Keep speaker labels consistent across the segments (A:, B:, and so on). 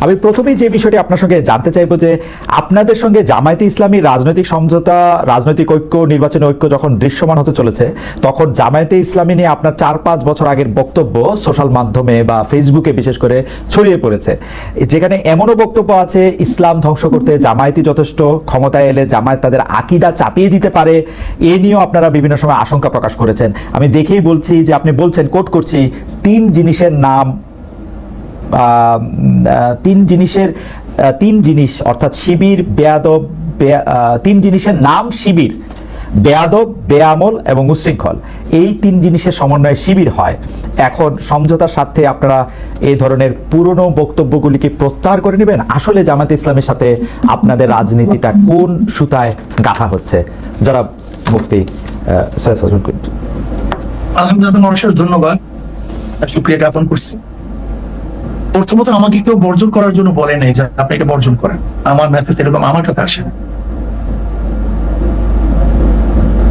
A: আমি প্রথমেই যে বিষয়টি আপনার সঙ্গে জানতে চাইবো যে আপনাদের সঙ্গে জামায়াতে ইসলামী রাজনৈতিক সমঝোতা, রাজনৈতিক ঐক্য, নির্বাচনী ঐক্য যখন দৃশ্যমান হতে চলেছে, তখন জামায়াতে ইসলামী নিয়ে আপনার 4-5 বছর আগের বক্তব্য সোশ্যাল মাধ্যমে বা ফেসবুকে বিশেষ করে ছড়িয়ে পড়েছে, যেখানে এমনও বক্তব্য আছে ইসলাম ধ্বংস করতে জামায়াতই যথেষ্ট, ক্ষমতায় এলে জামায়াত তাদের আকীদা চাপিয়ে দিতে পারে। এ নিয়েও আপনারা বিভিন্ন সময় আশঙ্কা প্রকাশ করেছেন। আমি দেখেই বলছি যে আপনি বলছেন, কোট করছি, তিন জিনিস অর্থাৎ শিবির, বেয়াদব, তিন জিনিসের নাম শিবির, বেয়াদব, বেআমল এবং উচ্ছৃঙ্খল। এই তিন জিনিসের সমন্বয়ে শিবির হয়। এখন সমঝোতার স্বার্থে আপনারা এই ধরনের পুরনো বক্তব্যগুলিকে প্রত্যাহার করে নেবেন? আসলে জামায়াতে ইসলামের সাথে আপনাদের রাজনীতিটা কোন সুতায় গাঁথা হচ্ছে? যারা মুফতি সৈয়দ ফজলুল করিম।
B: আলহামদুলিল্লাহ, মানুষের ধন্যবাদ, শুকরিয়া জ্ঞাপন করছি। প্রথমত আমাকে কেউ বর্জন করার জন্য বলে নাই যে আপনি এটা বর্জন করেন। আমার মেসেজ এরকম আমার কাছে আসে।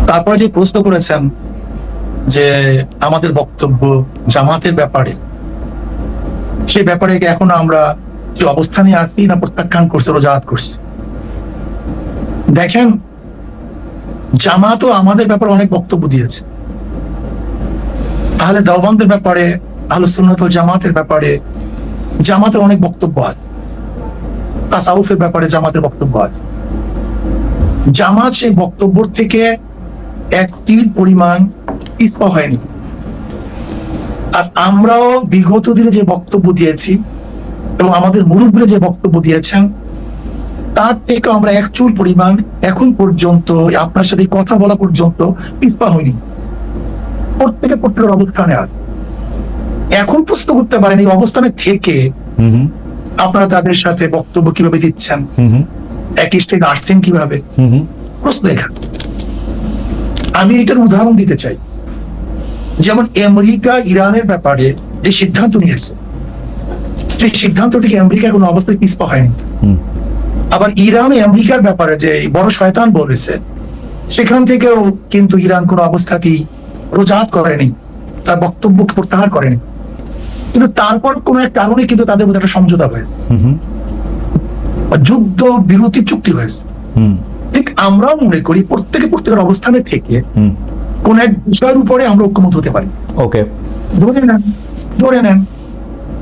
B: তারপরে যে প্রশ্ন করেছেন যে আমাদের বক্তব্য জামাতের ব্যাপারে, সেই ব্যাপারে এখন আমরা যে অবস্থানে আছি না প্রত্যাখ্যান করছে, রোজাত করছে। দেখেন, জামাতও আমাদের ব্যাপারে অনেক বক্তব্য দিয়েছে। আহলে দেওবন্দের ব্যাপারে, আহলুস সুন্নাত ওয়াল জামাতের ব্যাপারে জামাতের অনেক বক্তব্য আছে। তাসাউফের ব্যাপারে জামাতের বক্তব্য আছে। জামাত সেই বক্তব্য থেকে এক তিল পরিমাণ পিছপা হয়নি। আর আমরাও বিগত দিনে যে বক্তব্য দিয়েছি এবং আমাদের মুরব্বীরা যে বক্তব্য দিয়েছেন, তার থেকে আমরা এক চুল পরিমাণ এখন পর্যন্ত আপনার সাথে কথা বলা পর্যন্ত পিছপা হয়নি। প্রত্যেকের অবস্থানে আছে। এখন প্রশ্ন করতে পারেন এই অবস্থানে থেকে আপনারা তাদের সাথে বক্তব্য কিভাবে দিচ্ছেন, একই স্টেজে আসছেন কিভাবে, প্রশ্ন এখানে। আমি এটার উদাহরণ দিতে চাই। যেমন আমেরিকা ইরানের ব্যাপারে যে সিদ্ধান্ত নিয়েছে, সেই সিদ্ধান্ত থেকে আমেরিকা কোনো অবস্থায় পিছপা হয়নি। আবার ইরান আমেরিকার ব্যাপারে যে বড় শয়তান বলেছে, সেখান থেকেও কিন্তু ইরান কোনো অবস্থাতেই রোজাত করেনি, তার বক্তব্য প্রত্যাহার করেনি। কিন্তু তারপর কোন এক কারণে কিন্তু তাদের মধ্যে একটা সমঝোতা হয়েছে, যুদ্ধ বিরতি চুক্তি হয়েছে। ঠিক আমরাও মনে করি প্রত্যেকের অবস্থানে থেকে কোন এক বিষয়ের উপরে আমরা ঐক্যমত হতে পারি।
A: ওকে,
B: ধরে নেন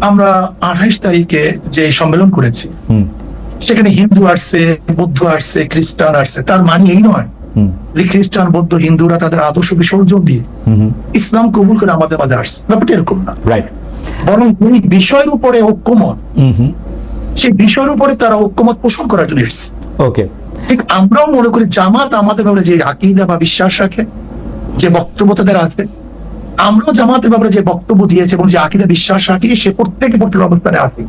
B: আমরা 28 তারিখে যে সম্মেলন করেছি, সেখানে হিন্দু আসছে, বৌদ্ধ আসছে, খ্রিস্টান আসছে। তার মানে এই নয় যে খ্রিস্টান, বৌদ্ধ, হিন্দুরা তাদের আদর্শ বিসর্জন দিয়ে ইসলাম কবুল করে আমাদের মাঝে আসছে। ব্যাপারটা এরকম না। বরং ওই বিষয়ের উপরে ঐক্যমত, সেই বিষয়ের উপরে তারা ঐক্যমত পোষণ করার জন্য এসেছে।
A: ওকে,
B: ঠিক আমরাও মনে করি জামাত আমাদের ব্যাপারে যে আকীদা বা বিশ্বাস রাখে, যে বক্তব্য তাদের আছে, আমরাও জামাতের ব্যাপারে যে বক্তব্য দিয়েছে এবং যে আকীদা বিশ্বাস রাখি, সে প্রত্যেকের অবস্থানে আছে।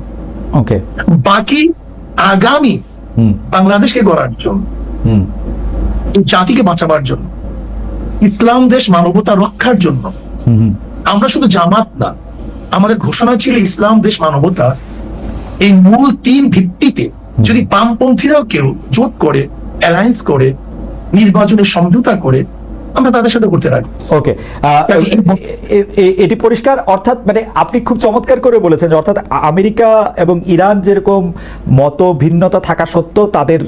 A: ওকে,
B: বাকি আগামী বাংলাদেশকে গড়ার জন্য, জাতিকে বাঁচাবার জন্য, ইসলাম দেশ মানবতা রক্ষার জন্য আমরা শুধু জামাত না, আমাদের ঘোষণা ছিল ইসলাম দেশ মানবতা। এই মূল 3 ভিত্তিতে যদি বামপন্থীরাও কেউ জোট করে, অ্যালায়েন্স করে, নির্বাচনের সমঝোতা করে, আমরা তাদের সাথে করতে রাখি।
A: ওকে, এটি পরিষ্কার। অর্থাৎ মানে আপনি খুব চমৎকার করে বলেছেন যে অর্থাৎ আমেরিকা এবং ইরান যেরকম মত ভিন্নতা থাকা সত্ত্বেও তাদের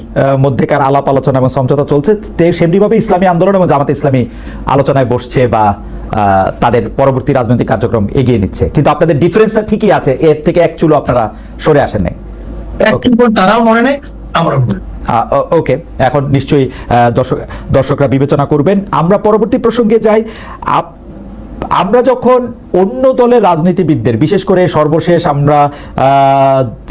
A: মধ্যেকার আলাপ আলোচনা এবং সমঝোতা চলছে, সেমনিভাবে ইসলামী আন্দোলন এবং জামাতে ইসলামী আলোচনায় বসছে বা তাদের পরবর্তী রাজনৈতিক কার্যক্রম এগিয়ে নিচ্ছে। কিন্তু আপনাদের ডিফারেন্সটা ঠিকই আছে, এর থেকে এক চুলো আপনারা সরে আসেন নাই।
B: তারাও মনে নেই, আমরা
A: ওকে, এখন নিশ্চয়ই দর্শকরা বিবেচনা করবেন। আমরা পরবর্তী প্রসঙ্গে যাই। আমরা যখন অন্য দলের রাজনীতিবিদদের, বিশেষ করে সর্বশেষ আমরা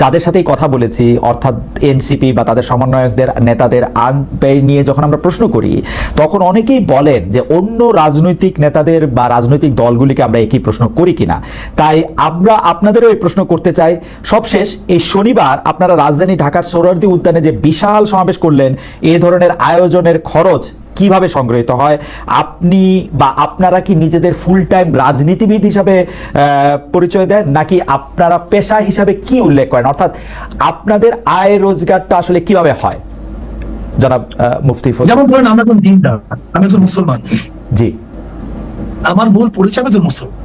A: যাদের সাথেই কথা বলেছি, অর্থাৎ এনসিপি বা তাদের সমন্বয়কদের, নেতাদের আইন নিয়ে যখন আমরা প্রশ্ন করি, তখন অনেকেই বলেন যে অন্য রাজনৈতিক নেতাদের বা রাজনৈতিক দলগুলিকে আমরা একই প্রশ্ন করি কিনা। তাই আমরা আপনাদেরও এই প্রশ্ন করতে চাই। সবশেষ এই শনিবার আপনারা রাজধানী ঢাকার সোহরাওয়ার্দী উদ্যানে যে বিশাল সমাবেশ করলেন, এ ধরনের আয়োজনের খরচ কিভাবে সংগৃহীত হয়? আপনি বা আপনারা কি নিজেদের ফুল টাইম রাজনীতিবিদ হিসাবে পরিচয় দেন, নাকি আপনারা পেশা হিসাবে কি উল্লেখ করেন? অর্থাৎ আপনাদের আয় রোজগারটা আসলে কিভাবে হয়? জনাব মুফতি ফজল।
B: যেমন বলেন, আমরা একজন দিনদার, আমি একজন মুসলমান।
A: জি,
B: আমার মূল পরিচয় একজন মুসলমান।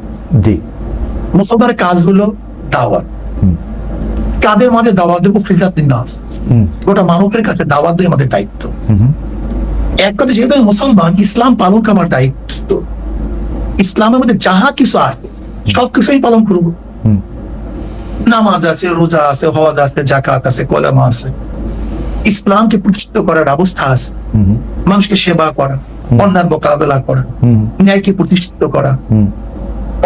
A: জি,
B: মুসলমানের কাজ হলো দাওয়াত। কাদের মাঝে দাওয়াত দেবো, ফিজাতুন নাস, গোটা মানবের কাছে দাওয়াত দেওয়া আমাদের দায়িত্ব। এক কথা, যেহেতু আমি মুসলমান, ইসলাম পালন করা আমার দায়িত্ব। ইসলামের মধ্যে যাহা কিছু আছে সবকিছু আমি পালন করবো। নামাজ আছে, রোজা আছে, হজ আছে, জাকাত আছে, কলেমা আছে, ইসলামকে প্রতিষ্ঠিত করার ব্যবস্থা আছে, মানুষকে সেবা করা, অন্যান্য মোকাবেলা করা, ন্যায়কে প্রতিষ্ঠিত করা।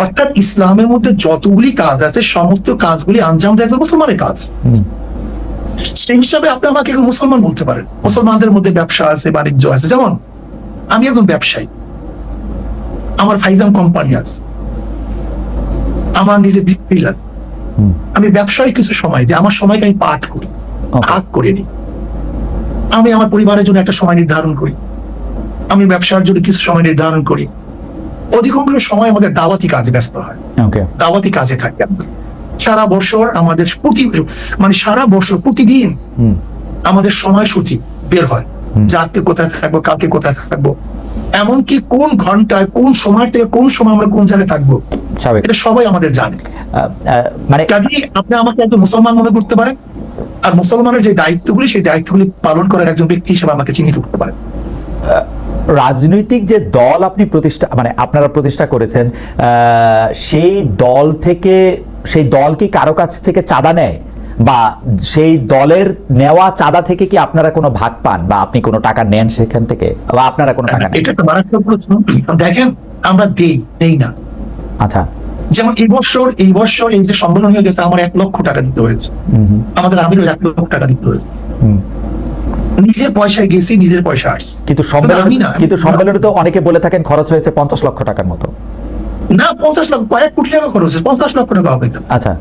B: অর্থাৎ ইসলামের মধ্যে যতগুলি কাজ আছে সমস্ত কাজগুলি আঞ্জাম দেয় একজন মুসলমানের কাজ। সেই হিসাবে আপনি আমাকে একজন মুসলমান বলতে পারেন। মুসলমানদের মধ্যে ব্যবসা আছে, বাণিজ্য আছে। যেমন আমি একজন ব্যবসায়ী, আমার ফাইজান কোম্পানি আছে, আমার নিজে বিক্রি আছে। আমি ব্যবসায় কিছু সময় দিই, আমার সময়কে আমি পাঠ করি, ভাগ করে নিই। আমি আমার পরিবারের জন্য একটা সময় নির্ধারণ করি, আমি ব্যবসার জন্য কিছু সময় নির্ধারণ করি। অধিকাংশ সময় আমাদের দাওয়াতি কাজে ব্যস্ত হয়, দাওয়াতি কাজে থাকি আমরা। সারা বছর আমাদের সারা বছর প্রতিদিন আমাদের সময়সূচি বের হয় যে আজকে কোথায় থাকবো, কালকে কোথায় থাকবো, এমনকি কোন ঘন্টায় কোন সময় থেকে কোন সময় আমরা কোন জায়গায় থাকবো, এটা সবাই আমাদের জানে। মানে আপনি আমাকে একজন মুসলমান মনে করতে পারেন, আর মুসলমানের যে দায়িত্বগুলি সেই দায়িত্বগুলি পালন করার একজন ব্যক্তি হিসেবে আমাকে চিহ্নিত করতে পারেন।
A: রাজনৈতিক যে দল আপনি আপনারা প্রতিষ্ঠা করেছেন, সেই দল কি কারো কাছ থেকে চাঁদা নেয়, বা সেই দলের নেওয়া চাঁদা থেকে কি আপনারা কোনো ভাগ পান, বা আপনি কোনো টাকা নেন সেখান থেকে, বা আপনারা কোনো টাকা নেন?
B: এটা তো মারাত্মক প্রশ্ন। দেখেন, আমরা দেই না।
A: আচ্ছা,
B: যেমন এই বছর এই যে সম্মেলন হয়ে গেছে, আমার 1 লক্ষ টাকা দিতে হয়েছে, আমাদের আমিরও 1 লক্ষ টাকা দিতে হয়েছে। নিজের পয়সায় গেছি, নিজের পয়সা আসছে।
A: কিন্তু সম্মেলনে তো অনেকে বলে থাকেন খরচ হয়েছে 50 লক্ষ টাকার মতো।
B: না, 50 লক্ষ, কয়েক কোটি টাকা খরচ হয়েছে, 50 লক্ষ টাকা হবে।
A: আচ্ছা,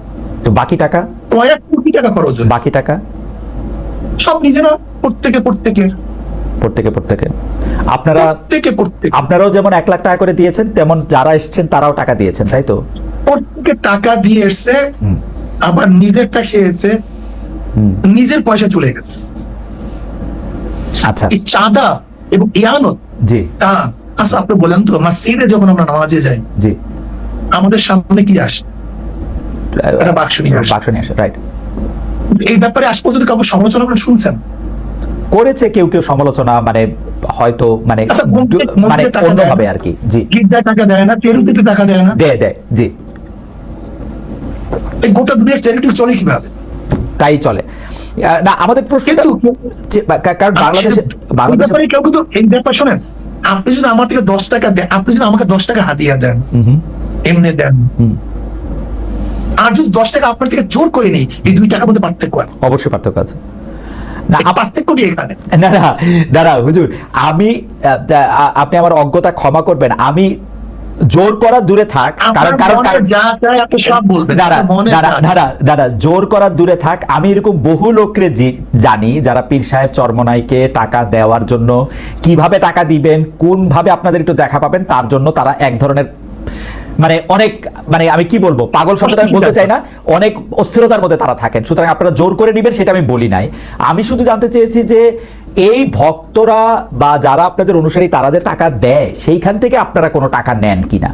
A: তো বাকি টাকা?
B: কয়েক কোটি টাকা খরচ হয়েছে।
A: বাকি টাকা
B: সব নিজেরা, প্রত্যেকে
A: আপনারাও যেমন 1 লাখ টাকা করে দিয়েছেন, তেমন যারা এসেছেন তারাও টাকা দিয়েছেন, তাই তো?
B: প্রত্যেকে টাকা দিয়ে এসছে, আবার নিজেরটা খেয়েছে, নিজের পয়সা চলে গেছে।
A: আচ্ছা,
B: এই চাঁদা এবং ইয়ানত,
A: জি,
B: তা আচ্ছা আপনি বলেন তো, মসজিদে যখন আমরা নামাজে যাই, জি, আমাদের সামনে কি আসে? একটা বাক্স নিয়ে আসে, রাইট। এই ব্যাপারে আজ পর্যন্ত কাউকে সমালোচনা করে শুনছেন?
A: করেছে কেউ সমালোচনা, মানে হয়তো মানে অন্যভাবে আর কি। জি,
B: গির্জায় টাকা দেয় না, চ্যারিটিতে টাকা দেয় না,
A: দেয়, জি।
B: এই গোটা দুনিয়ার চ্যারিটি চলে কিভাবে?
A: তাই চলে না। আমাদের প্রশ্ন, কারণ বাংলাদেশে
B: কেউ কিন্তু এই ব্যাপার শোনেন, আপনি যদি আমার থেকে 10 টাকা দেন, আপনি যদি আমাকে 10 টাকা হাদিয়া দেন, এমনি দেন, আর যদি 10 টাকা আপনার থেকে জোর করে নেই, এই 2 টাকার মধ্যে পার্থক্য আছে।
A: অবশ্যই পার্থক্য আছে। না হুজুর, আপনি আমার অজ্ঞতা ক্ষমা করবেন। আমি জোর করা দূরে থাক, দাদা জোর করা দূরে থাক, আমি এরকম বহু লোককে জানি যারা পীর সাহেব চরমনাইকে টাকা দেওয়ার জন্য কিভাবে টাকা দিবেন, কোন ভাবে আপনাদের একটু দেখা পাবেন, তার জন্য তারা এক ধরনের অনেক আমি কি বলবো, পাগল শব্দটা আমি বলতে চাই না, অনেক অস্থিরতার মধ্যে তারা থাকেন। সুতরাং আপনারা জোর করে নিবেন সেটা আমি বলি নাই। আমি শুধু জানতে চেয়েছি যে এই ভক্তরা বা যারা আপনাদের অনুসারী তারা যে টাকা দেয়, সেইখান থেকে আপনারা কোনো টাকা নেন কিনা,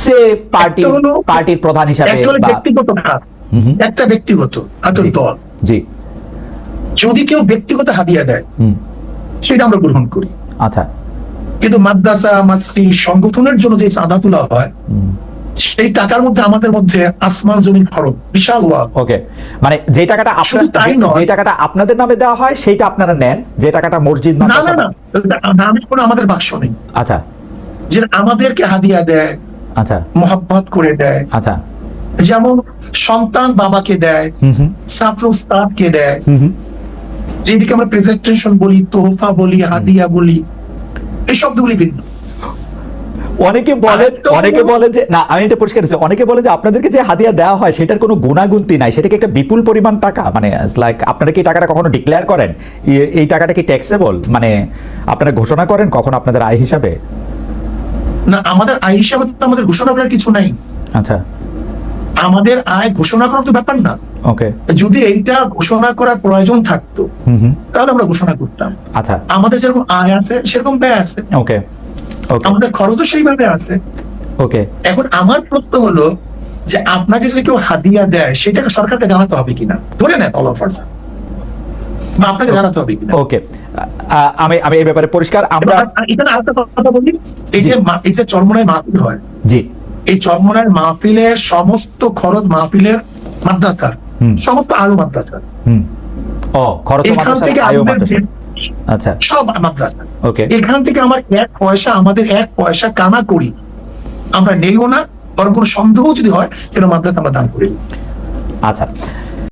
A: সে পার্টির প্রধান হিসাবে,
B: একটা ব্যক্তিগত দল,
A: জি,
B: যদি কেউ ব্যক্তিগত হাদিয়া দেয় সেটা আমরা গ্রহণ করি।
A: আচ্ছা,
B: কিন্তু মাদ্রাসা, মসজিদ, সংগঠনের জন্য যে চাঁদা তোলা হয়, সেই টাকার মধ্যে আমাদের মধ্যে আসমান জমিন ফরক, বিশাল ওয়াল।
A: ওকে, মানে যে টাকাটা আপনাদের নামে দেওয়া হয় সেইটা আপনারা নেন, যে টাকাটা মসজিদ,
B: না কোনো আমাদের বাক্স নেই।
A: আচ্ছা,
B: যে আমাদেরকে হাদিয়া দেয়, আচ্ছা, মোহাব্বত করে দেয়, আচ্ছা, যেমন সন্তান বাবাকে দেয়, ছাত্র উস্তাদকে দেয়, যেটাকে আমরা প্রেজেন্টেশন বলি, তোহফা বলি, হাদিয়া বলি, এই শব্দগুলি ভিন্ন।
A: অনেকে বলে যে না, আমি এটা পরিষ্কার করেছি, অনেকে বলে যে আপনাদেরকে যে হাদিয়া দেওয়া হয় সেটার কোনো গুণাগুন্তি নাই, সেটাকে একটা বিপুল পরিমাণ টাকা, লাইক আপনারা কি টাকাটা কখনো ডিক্লেয়ার করেন, এই টাকাটা কি ট্যাক্সেবল, আপনারা ঘোষণা করেন কখন আপনাদের আয় হিসাবে?
B: না, আমাদের আয় হিসাবে তো আমাদের ঘোষণা করার কিছু নাই।
A: আচ্ছা,
B: আমাদের আয় ঘোষণা করার তো ব্যাপার না।
A: ওকে,
B: যদি এইটা ঘোষণা করার প্রয়োজন থাকতো তাহলে আমরা ঘোষণা করতাম।
A: আচ্ছা,
B: আমাদের যেরকম আয় আছে সেরকম ব্যয় আছে।
A: ওকে,
B: আমাদের খরচও সেইভাবে আছে।
A: ওকে,
B: এখন আমার প্রশ্ন হলো যে আপনাকে যদি কেউ হাদিয়া দেয় সেটাকে সরকারকে জানাতে হবে কিনা, ধরে নেন অল অফার, বা আপনাকে জানাতে হবে কিনা।
A: ওকে, আমি আমি এই ব্যাপারে পরিষ্কার। আমরা
B: এখানে আরেকটা কথা বলি, এই যে চরমোনাই মাহফিল হয়,
A: জি,
B: এই চরমোনাই মাহফিলের সমস্ত খরচ মাহফিলের মাদ্রাসার, সমস্ত আলো মাদ্রাসার,
A: খরচ
B: এখান থেকে
A: আয়ও
B: আমাদের
A: মাদ্রাসা। আচ্ছা,
B: সব মাদ্রাসা,
A: ওকে,
B: এখান থেকে আমার আমাদের এক পয়সা কানা করি আমরা নেইও না, বরং কোনো সন্দেহ যদি হয় সেটা মাদ্রাসা আমরা দান করি।
A: আচ্ছা।